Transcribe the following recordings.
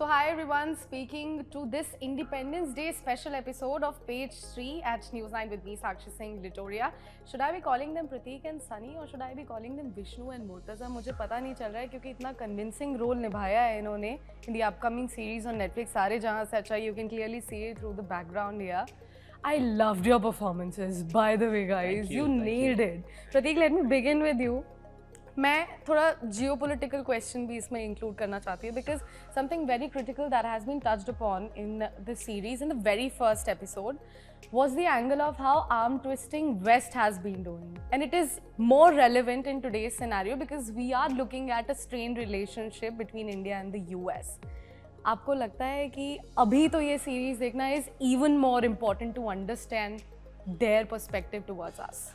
So hi everyone, speaking to this Independence Day special episode of Page 3 at News 9 with me, Sakshi Singh Litoria. Should I be calling them Prateek and Sunny or should I be calling them Vishnu and Murtaza? मुझे पता नहीं चल रहा है क्योंकि इतना convincing role निभाया है इन्होंने in the upcoming series on Netflix. सारे जहाँ से अच्छा, you can clearly see it through the background here. I loved your performances, by the way, guys. You nailed it. Prateek, let me begin with you. मैं थोड़ा geopolitical question भी इसमें include करना चाहती हूँ because something very critical that has been touched upon in the series in the very first episode was the angle of how arm twisting West has been doing. And it is more relevant in today's scenario because we are looking at a strained relationship between India and the US. आपको लगता है कि अभी तो ये series देखना is even more important to understand their perspective towards us?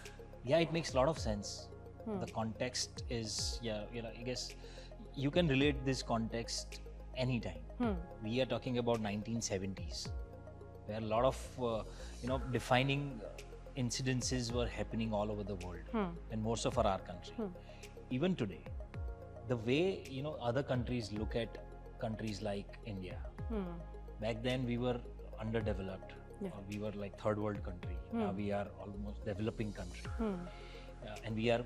Yeah, it makes a lot of sense. The context is, I guess you can relate this context anytime. We are talking about 1970s, where a lot of, defining incidences were happening all over the world and most of our country. Even today, the way, other countries look at countries like India. Back then we were underdeveloped. We were like third world country. Now we are almost developing country. And we are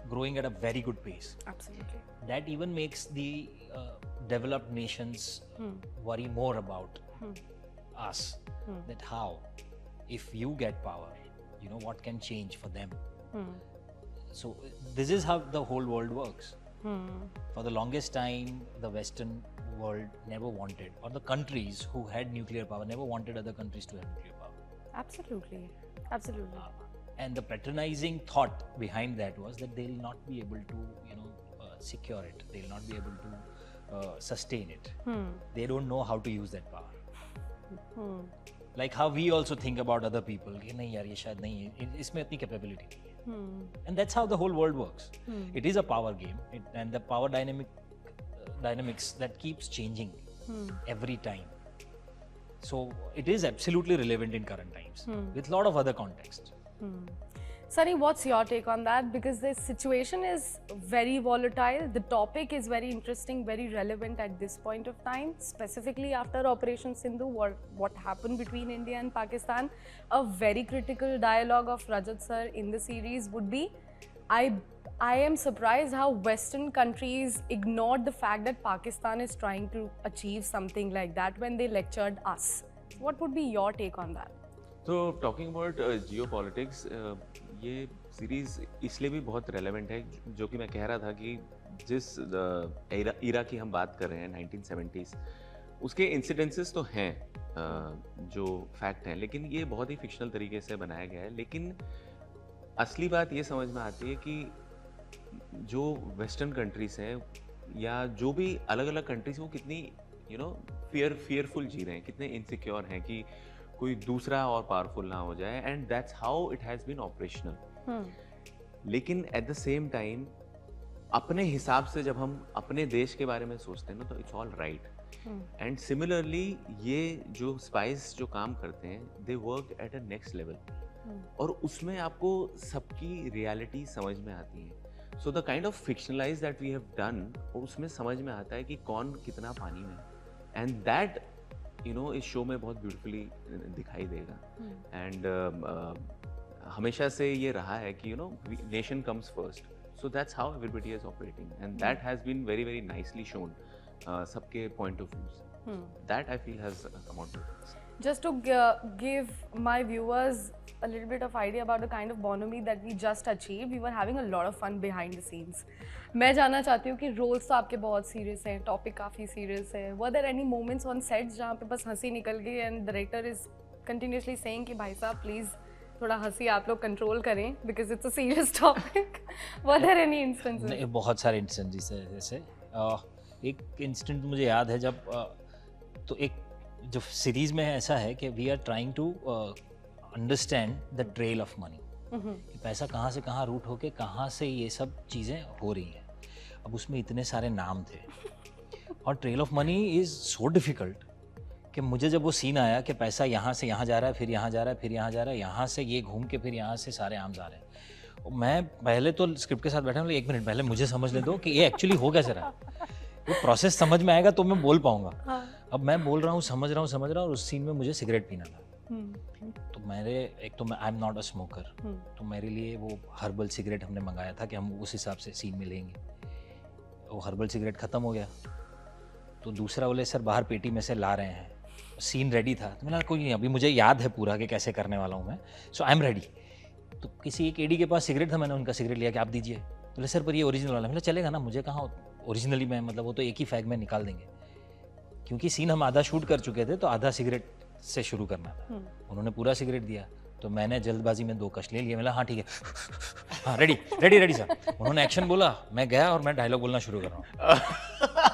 growing at a very good pace. Absolutely. That even makes the developed nations worry more about us. That how, if you get power, what can change for them. So this is how the whole world works. For the longest time, the Western world never wanted, or the countries who had nuclear power never wanted other countries to have nuclear power. Absolutely. Absolutely. And the patronizing thought behind that was that they'll not be able to, secure it. They'll not be able to sustain it. They don't know how to use that power. Like how we also think about other people. कि नहीं यार ये शायद नहीं है, इसमें इतनी capability नहीं है. And that's how the whole world works. It is a power game, and the power dynamics that keeps changing every time. So it is absolutely relevant in current times with a lot of other context. Sunny, what's your take on that? Because the situation is very volatile. The topic is very interesting, very relevant at this point of time. Specifically after Operation Sindhu, what happened between India and Pakistan. A very critical dialogue of Rajat sir in the series would be, I am surprised how Western countries ignored the fact that Pakistan is trying to achieve something like that when they lectured us. What would be your take on that? तो talking about Jio politics, ये series इसलिए भी बहुत relevant है जो कि मैं कह रहा था कि जिस इरा की हम बात कर रहे हैं 1970s, उसके इंसिडेंसेस तो हैं जो फैक्ट हैं, लेकिन ये बहुत ही फिक्शनल तरीके से बनाया गया है. लेकिन असली बात ये समझ में आती है कि जो वेस्टर्न कंट्रीज हैं या जो भी अलग अलग कंट्रीज, वो कितनी फियरफुल जी रहे हैं, कितने इनसिक्योर हैं कि कोई दूसरा और पावरफुल ना हो जाए. And that's how it has been operational. लेकिन एट द सेम टाइम अपने हिसाब से जब हम अपने देश के बारे में सोचते हैं ना, तो it's all right. And similarly ये जो स्पाइस जो काम करते हैं, they work at a next level. और उसमें आपको सबकी रियलिटी समझ में आती है. So the kind of fictionalise that we have done, उसमें समझ में आता है कि कौन कितना पानी में. एंड दैट इस शो में बहुत ब्यूटीफुली दिखाई देगा. एंड हमेशा से ये रहा है कि nation comes first. So that's how everybody is operating, and that has been very very nicely shown. सबके point of views, that I feel has come out. Just to give my viewers a little bit of idea about the kind of bonhomie that we just achieved, we were having a lot of fun behind the scenes. मैं जानना चाहती हूँ कि roles तो आपके बहुत serious हैं, topic काफ़ी सीरियस है. Were there any moments on sets जहाँ पे बस हंसी निकल गई and director is continuously saying कि भाई साहब प्लीज़ थोड़ा हंसी आप लोग कंट्रोल करें because it's a serious topic? Were there any instances? नहीं, बहुत सारे इंस्टेंसेस हैं. जैसे एक इंस्टेंट मुझे याद है जब तो एक जो सीरीज में ऐसा है कि we are trying to understand the trail of money. पैसा कहाँ से कहाँ रूट होके कहाँ से ये सब चीज़ें हो रही हैं. अब उसमें इतने सारे नाम थे और trail of money is so difficult कि मुझे जब वो सीन आया कि पैसा यहाँ से यहाँ जा रहा है, फिर यहाँ जा रहा है, फिर यहाँ जा रहा है, यहाँ से ये घूम के फिर यहाँ से सारे आम जा रहे हैं. मैं पहले तो स्क्रिप्ट के साथ बैठा हूँ, एक मिनट पहले मुझे समझ ले दो कि ये एक्चुअली हो कैसे रहा है. वो प्रोसेस समझ में आएगा तो मैं बोल पाऊंगा। हाँ। अब मैं बोल रहा हूँ, समझ रहा हूँ और उस सीन में मुझे सिगरेट पीना था। तो मेरे एक तो मैं I am not a smoker, तो मेरे लिए वो हर्बल सिगरेट हमने मंगाया था कि हम उस हिसाब से सीन में लेंगे। वो हर्बल सिगरेट ख़त्म हो गया, तो दूसरा बोले सर बाहर पेटी में से ला रहे हैं, सीन रेडी था। तो मैंने कोई नहीं, अभी मुझे याद है पूरा कि कैसे करने वाला हूँ मैं, सो आई एम रेडी। तो किसी एक एडी के पास सिगरेट था, मैंने उनका सिगरेट लिया कि आप दीजिए। बोले सर पर ये ओरिजिनल वाला। मैंने चलेगा ना, मुझे कहाँ ओरिजिनली में, मतलब वो तो एक ही फैग में निकाल देंगे, क्योंकि सीन हम आधा शूट कर चुके थे, तो आधा सिगरेट से शुरू करना था। उन्होंने पूरा सिगरेट दिया, तो मैंने जल्दबाजी में 2 कश ले लिए। मैंने हाँ ठीक है, हाँ रेडी रेडी रेडी सर। उन्होंने एक्शन बोला, मैं गया और मैं डायलॉग बोलना शुरू कर रहा हूँ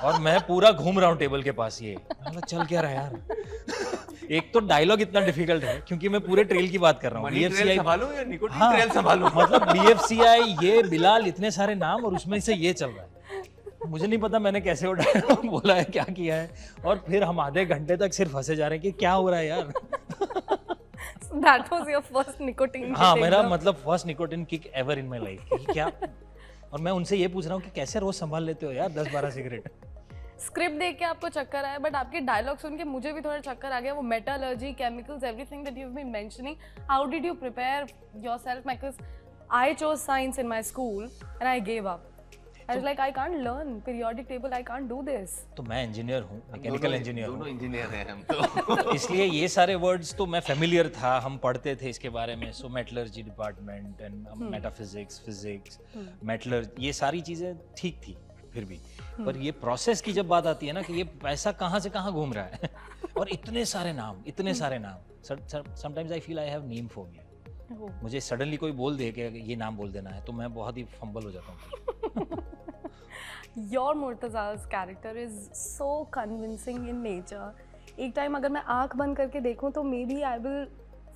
और मैं पूरा घूम रहा हूँ टेबल के पास। ये मतलब चल क्या रहा है यार, एक तो डायलॉग इतना डिफिकल्ट है क्योंकि मैं पूरे ट्रेल की बात कर रहा हूँ। BFCI संभालूं या निकोटीन हाँ, ट्रेल संभालूं? मतलब BFCI, ये बिलाल, इतने सारे नाम और उसमें से ये चल रहा है। मुझे नहीं पता मैंने कैसे वो डायलॉग बोला है, क्या किया है, और फिर हम आधे घंटे तक सिर्फ हंसे जा रहे हैं कि क्या हो रहा है यार। That was your first nicotine हाँ, kick, मेरा no? मतलब first nicotine kick ever in my life. क्या, और मैं उनसे ये पूछ रहा हूँ कि कैसे रोज संभाल लेते हो यार 10-12 सिगरेट। स्क्रिप्ट देख के आपको चक्कर आया, बट आपके डायलॉग सुन के मुझे भी थोड़ा चक्कर आ गया। वो metallurgy, chemicals, everything that you have been mentioning, how did you prepare yourself? Because I chose science in my school and I gave up. I was like, I can't learn periodic table, I can't do this. तो मैं engineer हूँ, mechanical engineer दोनों हूँ, engineer हैं हम तो। इसलिए ये सारे वर्ड्स तो मैं फेमिलियर था, हम पढ़ते थे इसके बारे में। So metallurgy department and metaphysics, physics, मेटलर, ये सारी चीज़ें ठीक थी फिर भी। पर ये प्रोसेस की जब बात आती है ना कि ये पैसा कहाँ से कहाँ घूम रहा है और इतने सारे नाम, इतने सारे नाम। Sometimes I feel I have name phobia. मुझे सडनली कोई बोल दे कि ये नाम बोल देना है तो मैं बहुत ही फंबल हो जाता हूँ। Your Murtaza's character is so convincing in nature. एक टाइम अगर मैं आंख बंद करके देखूं तो maybe I will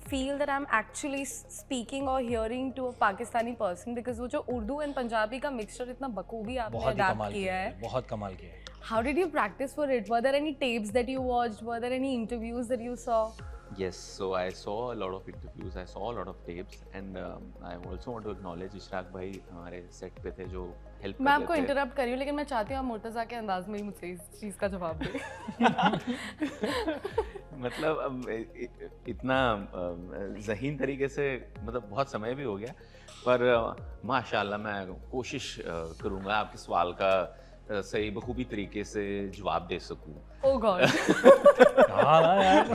feel that I'm actually speaking or hearing to a Pakistani person, because वो जो उर्दू एंड पंजाबी का मिक्सचर इतना बखूबी आपने बहुत ही अडैप्ट कमाल किया है। बहुत कमाल किया है। How did you practice for it? Were there any tapes that you watched? Were there any interviews that you saw? Yes, so I saw a lot of interviews, I saw a lot of tapes, and I also want to acknowledge Ishraq भाई हमारे set पे थे जो help कर मैं आपको रहे थे। इंटरप्ट कर रही हूँ, लेकिन मैं चाहती हूँ आप मुर्तज़ा के अंदाज में ही मुझसे इस चीज़ का जवाब दें। मतलब इतना ज़हीन तरीके से, मतलब बहुत समय भी हो गया, पर माशाल्लाह मैं कोशिश करूँगा आपके सवाल का सही बखूबी तरीके से जवाब दे सकूँ। Oh God. हाँ यार,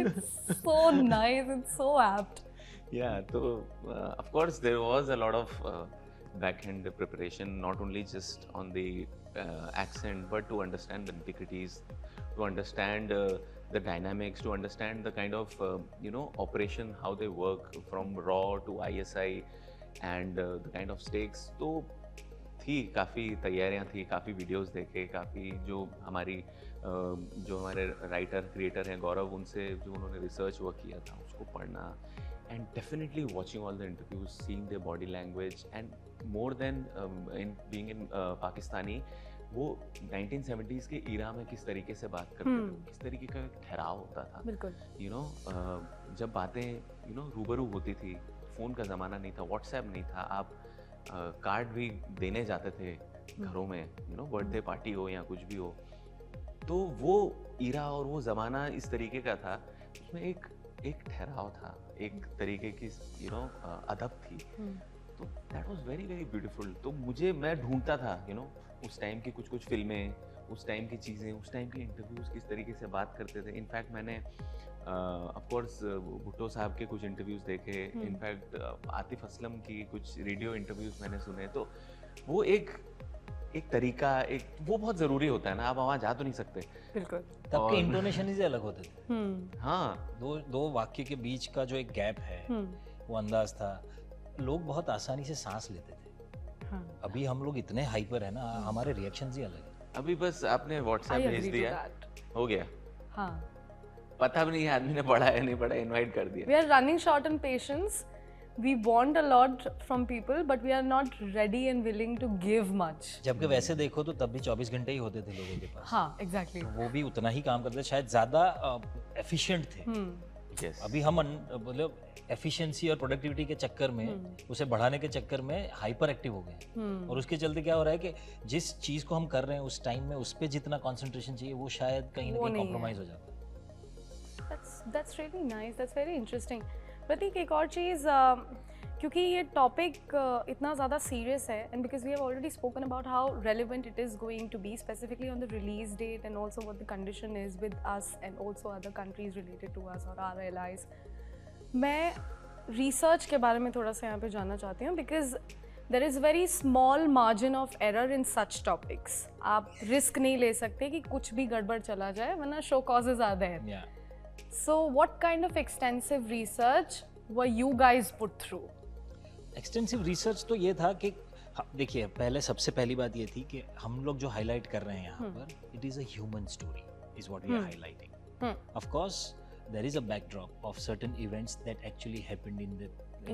It's so nice. It's so apt. Yeah, so of course there was a lot of backhand preparation, not only just on the accent, but to understand the nitty-gritties, to understand the dynamics, to understand the kind of operation, how they work from raw to ISI, and the kind of stakes. तो थी काफ़ी तैयारियां थी, काफ़ी videos देखे, काफ़ी जो हमारे राइटर क्रिएटर हैं गौरव, उनसे जो उन्होंने रिसर्च वर्क किया था उसको पढ़ना, and definitely watching all the interviews, seeing their body language, and more then in being in Pakistani, वो 1970s के ईरा में किस तरीके से बात करते थे, किस तरीके का ठहराव होता था। बिल्कुल। जब बातें रूबरू होती थी, फ़ोन का ज़माना नहीं था, व्हाट्सएप नहीं था, आप कार्ड भी देने जाते थे घरों में, बर्थडे पार्टी हो या कुछ भी हो, तो वो ईरा और वो ज़माना इस तरीके का था, उसमें एक ठहराव था, एक तरीके की अदब थी, तो that was very very beautiful. तो मैं ढूंढता था उस टाइम की कुछ फिल्में, उस टाइम की चीज़ें, उस टाइम के इंटरव्यूज़ किस तरीके से बात करते थे। इनफैक्ट मैंने ऑफ कोर्स भुट्टो साहब के कुछ इंटरव्यूज़ देखे, इनफैक्ट आतिफ असलम की कुछ रेडियो इंटरव्यूज़ मैंने सुने, तो वो एक तरीका, वो बहुत ज़रूरी होता है ना, आप वहाँ जा तो नहीं सकते। बिल्कुल। तब के इंटोनेशन ही अलग होते थे। हाँ, दो वाक्य के बीच का जो एक गैप है, वो अंदाज था, लोग बहुत आसानी से सांस लेते थे। हाँ। अभी हम लोग इतने हाइपर है ना, हमारे रिएक्शंस ही अलग है। अभी बस आपने व्हाट्सएप भेज दिया, हो गया। हाँ, पता भी नहीं आदमी ने पढ़ा है नहीं पढ़ा, इनवाइट कर दिया। We are running short on patience. We want a lot from people, but we are not ready and willing to give much. जबकि वैसे देखो तो तब भी 24 घंटे ही होते थे लोगों के पास। हाँ, exactly. वो भी उतना ही काम करते, शायद ज़्यादा एफिशिएंट थे। Yes. अभी हम मतलब एफिशिएंसी और प्रोडक्टिविटी के चक्कर में उसे बढ़ाने के चक्कर में हाइपर एक्टिव हो गए हैं और उसके चलते क्या हो रहा है कि जिस चीज को हम कर रहे हैं उस टाइम में उस पे जितना कंसंट्रेशन चाहिए वो शायद कहीं ना वो कहीं नहीं कॉम्प्रोमाइज है। हो जाता है. That's really nice. That's very interesting. प्रतीक, एक और चीज़, क्योंकि ये टॉपिक इतना ज़्यादा सीरियस है and because we have already spoken about how relevant it is going to be specifically on the release date and also what the condition is with us and also other countries related to us और our allies. मैं research के बारे में थोड़ा सा यहाँ पे जानना चाहती हूँ because there is very small margin of error in such topics. आप रिस्क नहीं ले सकते कि कुछ भी गड़बड़ चला जाए वरना show causes are there. Yeah. So what kind of extensive research were you guys put through? Extensive research तो ये था कि देखिए पहले सबसे पहली बात ये थी कि हम लोग जो हाईलाइट कर रहे हैं यहाँ पर it is a human story is what we are highlighting. Of course there is a backdrop of certain events that actually happened in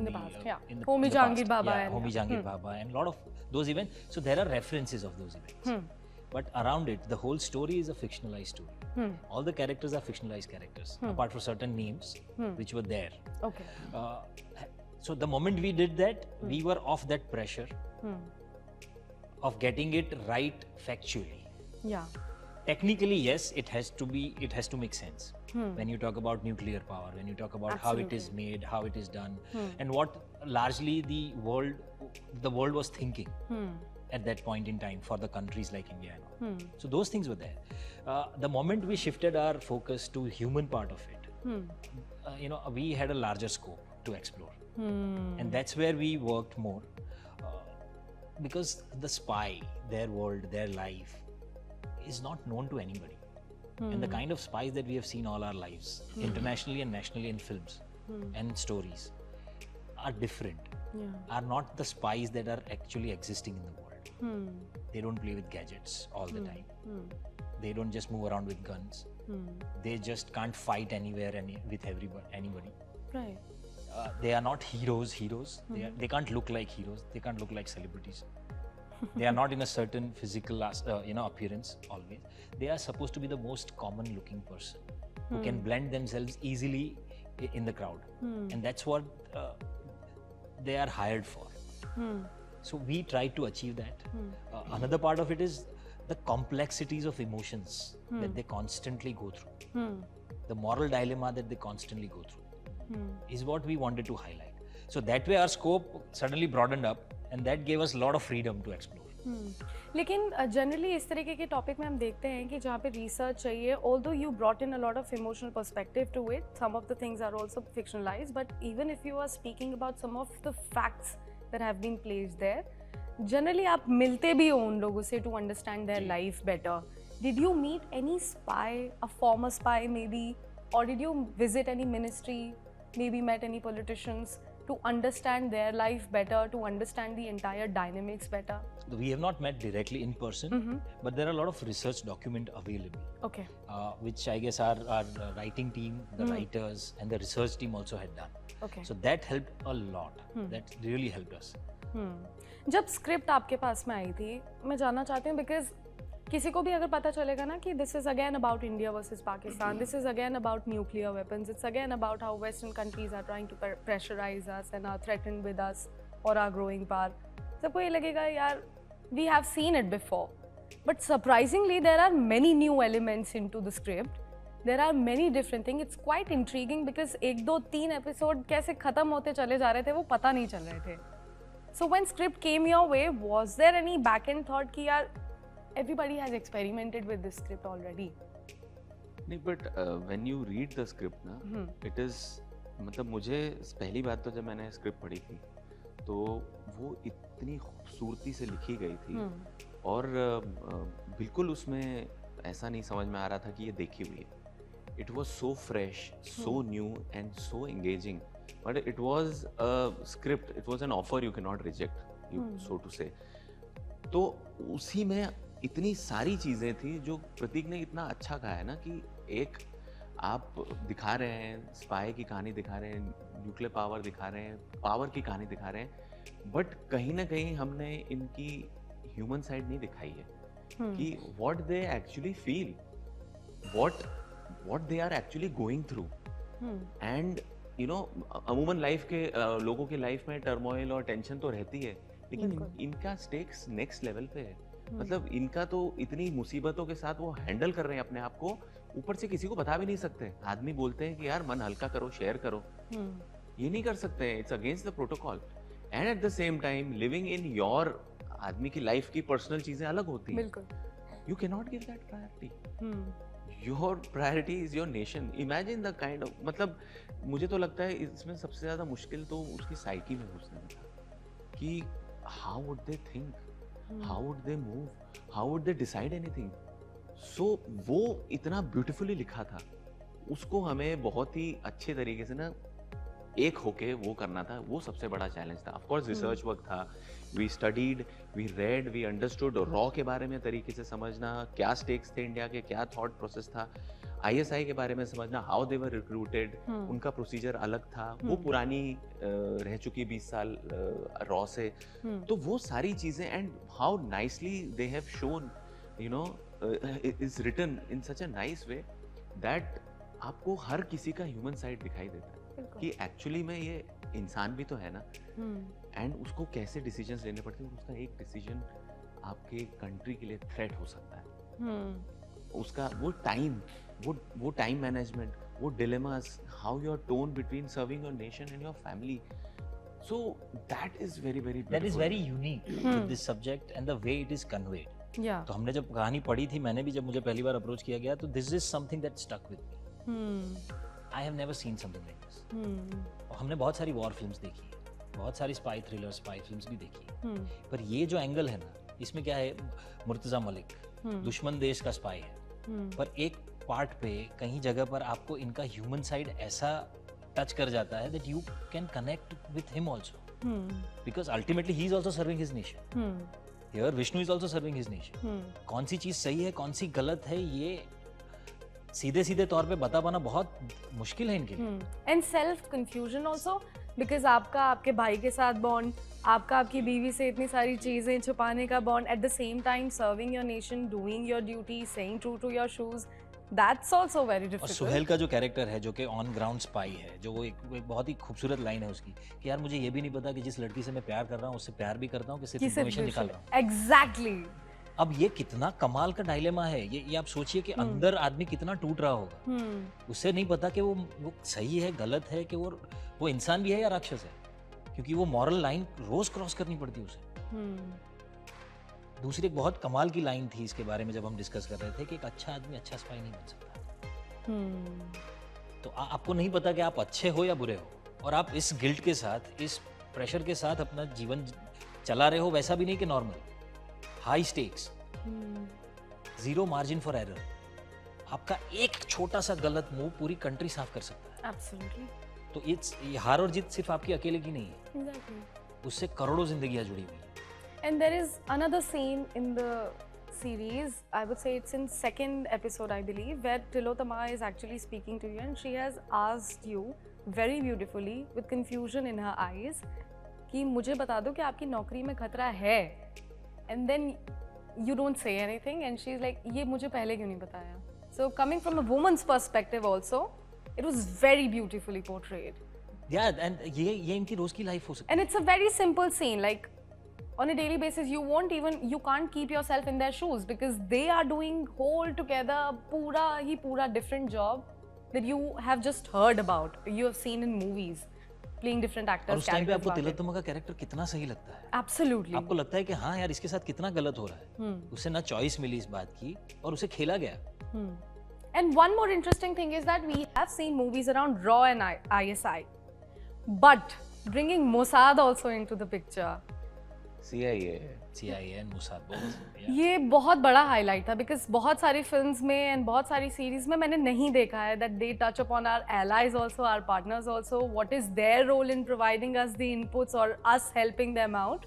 the past, yeah. Homi Jahangir Baba and Homi Jahangir Baba and lot of those events. So there are references of those events. But around it, the whole story is a fictionalized story. All the characters are fictionalized characters, apart from certain names which were there. Okay. So the moment we did that, we were off that pressure of getting it right factually. Yeah. Technically, yes, it has to make sense. When you talk about nuclear power, when you talk about how it is made, how it is done, and what largely the world was thinking at that point in time for the countries like India and all. So those things were there. The moment we shifted our focus to human part of it, we had a larger scope to explore. And that's where we worked more. Because the spy, their world, their life is not known to anybody. And the kind of spies that we have seen all our lives, internationally and nationally in films and stories, are different. Are not the spies that are actually existing in the world. They don't play with gadgets all the time. They don't just move around with guns. They just can't fight anywhere with anybody. Right. They are not heroes. They can't look like heroes. They can't look like celebrities. They are not in a certain physical appearance always. They are supposed to be the most common looking person who can blend themselves easily in the crowd. And that's what they are hired for. So we try to achieve that. Another part of it is the complexities of emotions that they constantly go through. The moral dilemma that they constantly go through is what we wanted to highlight. So that way our scope suddenly broadened up. And that gave us a lot of freedom to explore. लेकिन generally इस तरीके के topic में हम देखते हैं कि जहाँ पे रिसर्च चाहिए, although you brought in a lot of emotional perspective to it, some of the things are also fictionalized, but even if you are speaking about some of the facts that have been placed there, generally आप मिलते भी हो उन लोगों से to understand their life better. Did you meet any spy, a former spy maybe, or did you visit any ministry, maybe met any politicians to understand their life better, to understand the entire dynamics better? We have not met directly in person, but there are a lot of research document available. Okay. Which I guess our writing team, the writers and the research team also had done. Okay. So that helped a lot. That really helped us. जब script आपके पास में आई थी, मैं जानना चाहती हूँ because किसी को भी अगर पता चलेगा ना कि this is again about India versus Pakistan, this is again about nuclear weapons, it's again about how western countries are trying to pressurise us and are threatened with us और आर ग्रोइंग पावर, सबको ये लगेगा यार we have seen it before. But surprisingly there are many new elements in to the script. There are many different thing. It's quite intriguing because 1, 2, 3 episode कैसे ख़त्म होते चले जा रहे थे वो पता नहीं चल रहे थे. So when script came your way, was there any back and thought कि यार everybody has experimented with this script already? नहीं, but when you read the script ना, it is मतलब मुझे पहली बात तो जब मैंने स्क्रिप्ट पढ़ी थी तो वो इतनी खूबसूरती से लिखी गई थी और बिल्कुल उसमें ऐसा नहीं समझ में आ रहा था कि ये देखी हुई है. It was so fresh, so new and so engaging. But it was a script, it was an offer you cannot reject, so to say. तो उसी में इतनी सारी चीज़ें थी जो प्रतीक ने इतना अच्छा कहा है ना कि एक आप दिखा रहे हैं स्पाई की कहानी दिखा रहे हैं, न्यूक्लियर पावर दिखा रहे हैं, पावर की कहानी दिखा रहे हैं, बट कहीं ना कहीं हमने इनकी ह्यूमन साइड नहीं दिखाई है कि what they actually feel, what they are actually going through. And you know अमूमन लाइफ के लोगों की लाइफ में टर्मोइल और टेंशन तो रहती है, लेकिन इनका स्टेक्स नेक्स्ट लेवल पे है। मतलब इनका तो इतनी मुसीबतों के साथ वो हैंडल कर रहे हैं अपने आप को, ऊपर से किसी को बता भी नहीं सकते। आदमी बोलते हैं कि यार मन हल्का करो, शेयर करो, ये नहीं कर सकते हैं, it's against the protocol. And eight the same time living in your, आदमी की लाइफ की पर्सनल चीजें अलग होती हैं, you can not give that priority. Your priority is your nation. Imagine the kind of, मतलब मुझे तो लगता है इसमें सबसे ज्यादा मुश्किल तो उसकी साइकी में घुसने में था कि how would they think, how would they move, how would they decide anything. So वो इतना ब्यूटीफुली लिखा था, उसको हमें बहुत ही अच्छे तरीके से ना एक होके वो करना था। वो सबसे बड़ा चैलेंज था। ऑफ कोर्स रिसर्च वर्क था, we studied, we read, we understood रॉ के बारे में तरीके से समझना, क्या स्टेक्स थे इंडिया के, क्या थॉट प्रोसेस था, आईएसआई के बारे में समझना, हाउ दे वर रिक्रूटेड, उनका प्रोसीजर अलग था, वो पुरानी रह चुकी 20 साल रॉ से, तो वो सारी चीजें and how nicely they have shown, you know, is written in such a nice way that आपको हर किसी का ह्यूमन साइड दिखाई देता है कि एक्चुअली में ये इंसान भी तो है ना, एंड उसको कैसे डिसीजंस लेने पड़ते हैं। उसका एक डिसीजन आपके कंट्री के लिए थ्रेट हो सकता है। उसका वो टाइम मैनेजमेंट, वो dilemmas, how your tone between serving your nation and your family, so that is very unique with this subject and the way it is conveyed. तो हमने जब कहानी पढ़ी थी, मैंने भी जब मुझे पहली बार अप्रोच किया गया, तो this is something that stuck with me. I have never seen something like this. हमने बहुत सारी वॉर फिल्म्स देखी है, बहुत सारी स्पाई थ्रिलर, स्पाई फिल्म्स भी देखी है, पर ये जो एंगल है ना, इसमें क्या है, मुर्तजा मलिक दुश्मन देश का स्पाई है, पर एक पार्ट पे कहीं जगह पर आपको इनका ह्यूमन साइड ऐसा टच कर जाता है that you can connect with him also, because ultimately he is also serving his nation. Here Vishnu is also serving his nation. कौन सी चीज सही है, कौन सी गलत है, ये सीधे सीधे तौर पे बता पाना बहुत मुश्किल है इनके लिए। And self confusion also, because आपका आपके भाई के साथ बॉन्ड, आपका आपकी बीवी से इतनी सारी चीजें छुपाने का bond, at the same time serving your nation, doing your duty, staying true to your shoes, that's also very और डिफिकल्ट। सुहेल का जो कैरेक्टर है, जो कि ऑन ग्राउंड स्पाई है, जो वो एक बहुत ही खूबसूरत लाइन है उसकी कि यार मुझे ये भी नहीं पता कि जिस लड़की से मैं प्यार कर रहा हूँ उससे प्यार भी करता हूँ कि सिर्फ इन्फॉर्मेशन निकाल रहा हूँ। एग्जैक्टली। अब ये कितना कमाल का डायलेमा है, ये आप सोचिए कि अंदर आदमी कितना टूट रहा होगा, उससे नहीं पता कि वो सही है, गलत है, कि वो इंसान भी है या राक्षस है, क्योंकि वो मॉरल लाइन रोज क्रॉस करनी पड़ती है उसे। दूसरी एक बहुत कमाल की लाइन थी इसके बारे में जब हम डिस्कस कर रहे थे कि एक अच्छा आदमी अच्छा स्पाई नहीं बन सकता। तो आपको नहीं पता कि आप अच्छे हो या बुरे हो, और आप इस गिल्ट के साथ, इस प्रेशर के साथ अपना जीवन चला रहे हो, वैसा भी नहीं कि normal, high stakes, zero margin for error. आपका एक छोटा सा गलत मूव पूरी कंट्री साफ कर सकता है। एब्सोल्युटली। तो ये हार और जीत सिर्फ आपकी अकेले की नहीं है, एग्जैक्टली। उससे करोड़ों जिंदगियां जुड़ी हुई हैं। And there is another scene in the series, I would say it's in second episode I believe, where Tilotama is actually speaking to you and she has asked you very beautifully with confusion in her eyes कि मुझे बता दो कि आपकी नौकरी में खतरा है, and then you don't say anything and she's like ये मुझे पहले क्यों नहीं बताया। So coming from a woman's perspective also, it was very beautifully portrayed. Yeah, and ये इनकी रोज की लाइफ हो सकती है। And it's a very simple scene, like on a daily basis you can't keep yourself in their shoes because they are doing whole together पूरा different job that you have just heard about, you have seen in movies, playing different actors। और उस time पे आपको तिलोत्तमा का character कितना सही लगता है। Absolutely। आपको लगता है कि हाँ यार इसके साथ कितना गलत हो रहा है, उसे ना चॉइस मिली इस बात की और उसे खेला गया। And one more interesting thing is that we have seen movies around RAW and ISI, but bringing Mossad also into the picture, CIA and Mossad both, yeah। ये बहुत बड़ा हाईलाइट था बिकॉज बहुत सारी फिल्म्स में एंड बहुत सारी series में मैंने नहीं देखा है that they touch upon our allies also, our partners also, what is their role in providing us the inputs और अस हेल्पिंग देम आउट।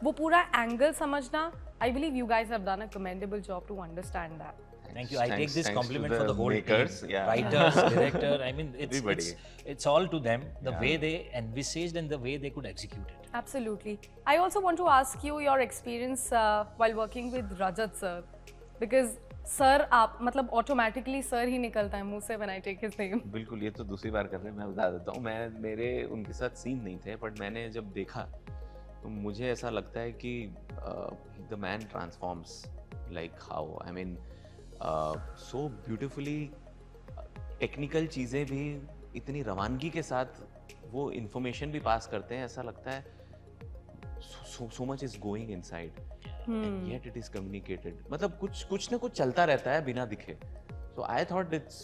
वो पूरा एंगल समझना, I believe you guys have done a commendable job to understand that. Thank you. I take this compliment for the whole makers, team, yeah. writers, director. I mean, Everybody. it's all to them, the way they envisaged and the way they could execute it. Absolutely. I also want to ask you your experience while working with Rajat sir, because sir आप मतलब automatically sir ही निकलता है मुंह से when I take his name. बिल्कुल, ये तो दूसरी बार कर रहे हैं, मैं बता देता हूँ। मेरे उनके साथ सीन नहीं थे, बट मैंने जब देखा तो मुझे ऐसा लगता है कि the man transforms like how I mean so beautifully. Technical चीज़ें भी इतनी रवानगी के साथ वो इंफॉर्मेशन भी पास करते हैं, ऐसा लगता है so much is going inside and yet it is communicated. मतलब कुछ ना कुछ चलता रहता है बिना दिखे. So I thought it's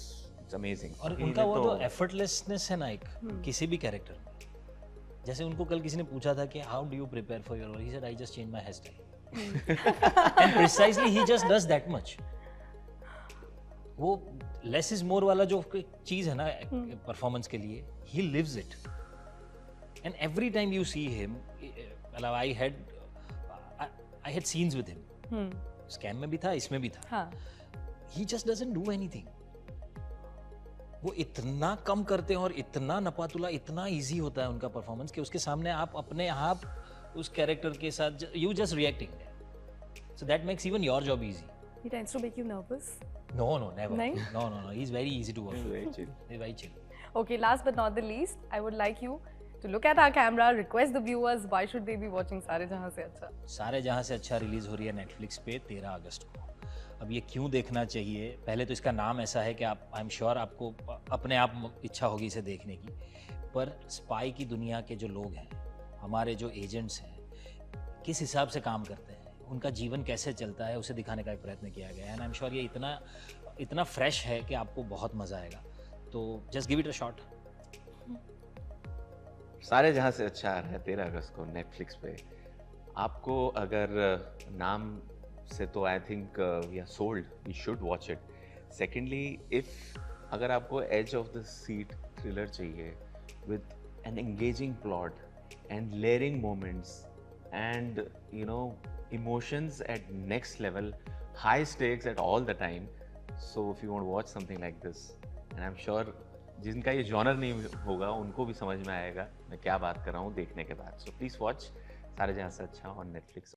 amazing. और उनका वो जो एफर्टलेसनेस है ना एक किसी भी कैरेक्टर में, जैसे उनको कल किसी ने पूछा था कि how do you prepare for your role, he said I just change my hairstyle and precisely he just does that much. वो लेस इज मोर वाला जो चीज है ना परफॉर्मेंस के लिए, he lives it and every time you see him. मतलब I had scenes with him. Scam में भी था, इसमें भी था. He just doesn't do anything. वो इतना कम करते हैं और इतना नपातुला, इतना इजी होता है उनका परफॉर्मेंस कि उसके सामने आप अपने आप उस कैरेक्टर के साथ you just reacting. So that makes even your job easy. He tends to make you nervous. No, never. नहीं? No. He's very easy to work with. Very chill. He's very chill. Okay, last but not the least, I would like you to look at our camera, request the viewers why should they be watching सारे जहां से अच्छा. सारे जहां से अच्छा release हो रही है नेटफ्लिक्स पे 13 अगस्त को. अब ये क्यों देखना चाहिए? पहले तो इसका नाम ऐसा है कि आप आई एम श्योर आपको अपने आप इच्छा होगी इसे देखने की, पर स्पाई की दुनिया के जो लोग हैं, हमारे जो एजेंट्स हैं, किस हिसाब से काम करते हैं, उनका जीवन कैसे चलता है, उसे दिखाने का एक प्रयत्न किया गया है. एंड आई एम श्योर ये इतना फ्रेश है कि आपको बहुत मज़ा आएगा. तो just give it a shot. सारे जहां से अच्छा आ रहा है 13 अगस्त को नेटफ्लिक्स पे. आपको अगर नाम से तो I think we are sold, we should watch it. Secondly, if अगर आपको edge of the seat thriller चाहिए with an engaging plot and layering moments and you know emotions at next level, high stakes at all the time, so if you want watch something like this, and I am sure जिनका ये genre नहीं होगा उनको भी समझ में आएगा मैं क्या बात कर रहा हूँ देखने के बाद. सो प्लीज वॉच सारे जहां से अच्छा ऑन नेटफ्लिक्स.